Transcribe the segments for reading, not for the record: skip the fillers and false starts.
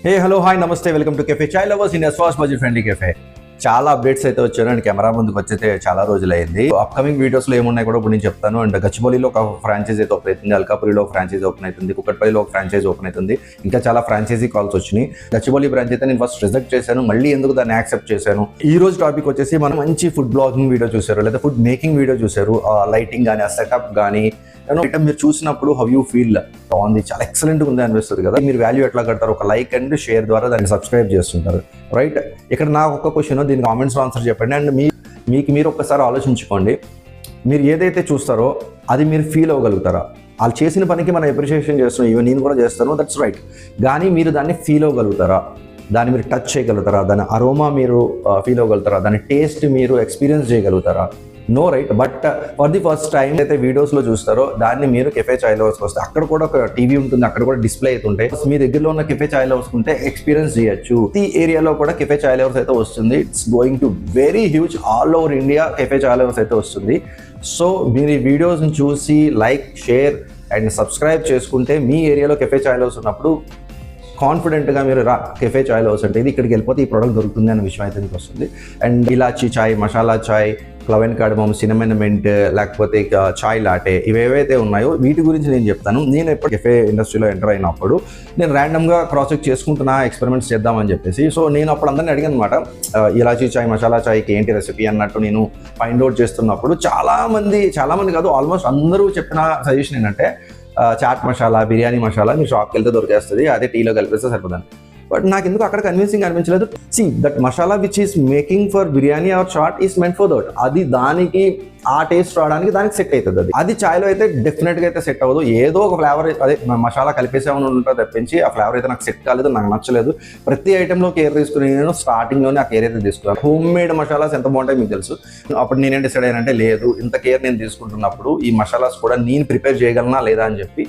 Hello hi నమస్తే welcome to cafe chai lovers in first budget friendly cafe. చాలా updates అయితే వచ్చారు and camera ముందుకు వచ్చైతే చాలా రోజులైంది. అప్కమింగ్ వీడియోస్లో ఏమున్నాయి కూడా ఇప్పుడు నేను చెప్తాను. అండ్ గచ్చిబౌలిలో ఒక ఫ్రాంచైజీ అయితే ఓపెన్ అవుతుంది, అల్కాపురిలో ఒక ఫ్రాంచైజీ ఓపెన్ అవుతుంది, కుకట్పల్లిలో ఒక ఫ్రాంచైజీ ఓపెన్ అవుతుంది, ఇంకా చాలా ఫ్రాంచైజీ కాల్స్ వచ్చినాయి. గచ్చిబౌలి బ్రాంచ్ అయితే నేను ఫస్ట్ రిజెక్ట్ చేశాను, మళ్ళీ ఎందుకు దాన్ని యాక్సెప్ట్ చేశాను. ఈ రోజు టాపిక్ వచ్చేసి మనం మంచి ఫుడ్ బ్లాగింగ్ వీడియో చూసారు లేదా ఫుడ్ మేకింగ్ వీడియో చూసారు, లైటింగ్ కానీ ఆ సెటప్ కానీ ఐటమ్ మీరు చూసినప్పుడు హౌ యూ ఫీల్ బాగుంది, చాలా ఎక్సలెంట్గా ఉంది అనిపిస్తుంది కదా. మీరు వాల్యూ ఎట్లా కడతారు? ఒక లైక్ అండ్ షేర్ ద్వారా దాన్ని సబ్స్క్రైబ్ చేస్తుంటారు, రైట్? ఇక్కడ నాకు ఒక క్వశ్చన్, దీని కామెంట్స్లో ఆన్సర్ చెప్పండి. అండ్ మీరు ఒక్కసారి ఆలోచించుకోండి, మీరు ఏదైతే చూస్తారో అది మీరు ఫీల్ అవ్వగలుగుతారా? వాళ్ళు చేసిన పనికి మనం అప్రిషియేషన్ చేస్తున్నాం, ఈవెన్ నేను కూడా చేస్తాను, దట్స్ రైట్. కానీ మీరు దాన్ని ఫీల్ అవ్వగలుగుతారా? దాన్ని మీరు టచ్ చేయగలుగుతారా? దాని అరోమా మీరు ఫీల్ అవ్వగలుగుతారా? దాని టేస్ట్ మీరు ఎక్స్పీరియన్స్ చేయగలుగుతారా? No, right. But for the first time అయితే వీడియోస్లో చూస్తారో దాన్ని మీరు కెఫే చాయ్ లవర్స్కి వస్తే అక్కడ కూడా ఒక టీవీ ఉంటుంది, అక్కడ కూడా డిస్ప్లే అయితే ఉంటాయి. మీ దగ్గరలో ఉన్న కెఫే చాయ్ లవర్స్ ఉంటే ఎక్స్పీరియన్స్ చేయొచ్చు. ఈ ఏరియాలో కూడా కెఫే చాయ్ లవర్స్ అయితే వస్తుంది. It's going to very huge, all over India cafe chai lovers అయితే వస్తుంది. సో మీరు ఈ వీడియోస్ని చూసి లైక్, షేర్ అండ్ సబ్స్క్రైబ్ చేసుకుంటే మీ ఏరియాలో కెఫే చాయ్ లవర్స్ ఉన్నప్పుడు కాన్ఫిడెంట్గా మీరు కెఫే చాయ్ లవర్స్ అంటే ఇది ఇక్కడికి వెళ్ళిపోతే ఈ ప్రోడక్ట్ దొరుకుతుంది అనే విషయం అయితే మీకు వస్తుంది. And elaichi chai, masala chai, clove and cardamom, cinnamon mint, లేకపోతే చాయ్ లాటే, ఇవేవైతే ఉన్నాయో వీటి గురించి నేను చెప్తాను. నేను ఎప్పుడు కెఫే ఇండస్ట్రీలో ఎంటర్ అయినప్పుడు నేను ర్యాండమ్గా క్రాస్ చెక్ చేసుకుంటున్నా, ఎక్స్పెరిమెంట్స్ చేద్దామని చెప్పేసి. సో నేను అప్పుడు అందరిని అడిగాను అనమాట, ఇలాచీ చాయ్, మసాలా చాయ్కి ఏంటి రెసిపీ అన్నట్టు నేను ఫైండ్ అవుట్ చేస్తున్నప్పుడు చాలామంది కాదు, ఆల్మోస్ట్ అందరూ చెప్పిన సజెషన్ ఏంటంటే చాట్ మసాలా, బిర్యానీ మసాలా మీరు షాప్కి వెళ్తే దొరికేస్తుంది, అదే టీలో కలిపేస్తే సరిపోతుంది. బట్ నాకు ఎందుకు అక్కడ కన్విన్సింగ్ అనిపించలేదు. That masala which is making for biryani or chaat is meant for that. అది దానికి ఆ టేస్ట్ రావడానికి దానికి సెట్ అవుతుంది. అది చాయ్లో అయితే డెఫినెట్గా అయితే సెట్ అవ్వదు. ఏదో ఒక ఫ్లేవర్, అదే మసాలా కలిపేసామని ఉంటుంది తప్పించి ఆ ఫ్లేవర్ అయితే నాకు సెట్ కాలేదు, నాకు నచ్చలేదు. ప్రతి ఐటెంలో కేర్ తీసుకుని నేను స్టార్టింగ్లోనే ఆ కేర్ అయితే తీసుకున్నాను. హోమ్ మేడ్ మసాలాస్ ఎంత బాగుంటాయి మీకు తెలుసు. అప్పుడు నేనేం డిసైడ్ అయ్యానంటే, లేదు ఇంత కేర్ నేను తీసుకుంటున్నప్పుడు ఈ మసాలాస్ కూడా నేను ప్రిపేర్ చేయగలనా లేదా అని చెప్పి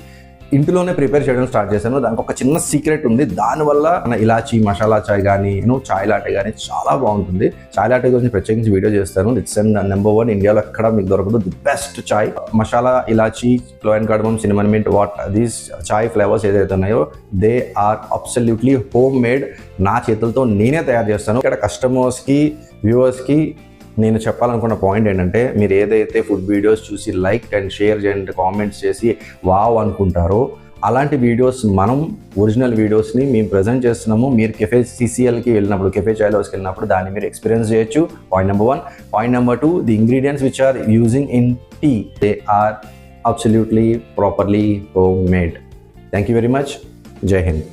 ఇంట్లోనే ప్రిపేర్ చేయడం స్టార్ట్ చేశాను. దానికి ఒక చిన్న సీక్రెట్ ఉంది. దానివల్ల ఇలాచీ మసాలా చాయ్ కానీ చాయ్ లాటే కానీ చాలా బాగుంటుంది. చాయ్ లాటే గురించి ప్రత్యేకించి వీడియో చేస్తాను. ఇట్స్ నెంబర్ 1 ఇండియాలో ఎక్కడ మీకు దొరకదు, the best chai. Masala, elaichi, clove and cardamom, cinnamon mint, these chai flavours ఏదైతే ఉన్నాయో they are absolutely homemade. నా చేతులతో నేనే తయారు చేస్తాను. ఇక్కడ కస్టమర్స్కి, వ్యూవర్స్కి నేను చెప్పాలనుకున్న పాయింట్ ఏంటంటే, మీరు ఏదైతే ఫుడ్ వీడియోస్ చూసి లైక్ అండ్ షేర్ చేయండి, కామెంట్స్ చేసి వావ్ అనుకుంటారో అలాంటి వీడియోస్ మనం ఒరిజినల్ వీడియోస్ని మేము ప్రజెంట్ చేస్తున్నాము. మీరు కెఫే CCLకి వెళ్ళినప్పుడు, కెఫే చాయ్ లవర్స్కి వెళ్ళినప్పుడు దాన్ని మీరు ఎక్స్పీరియన్స్ చేయొచ్చు. Point number 1. Point number 2, the ingredients which are using in tea, they are absolutely properly homemade. Thank you very much. Jai Hind.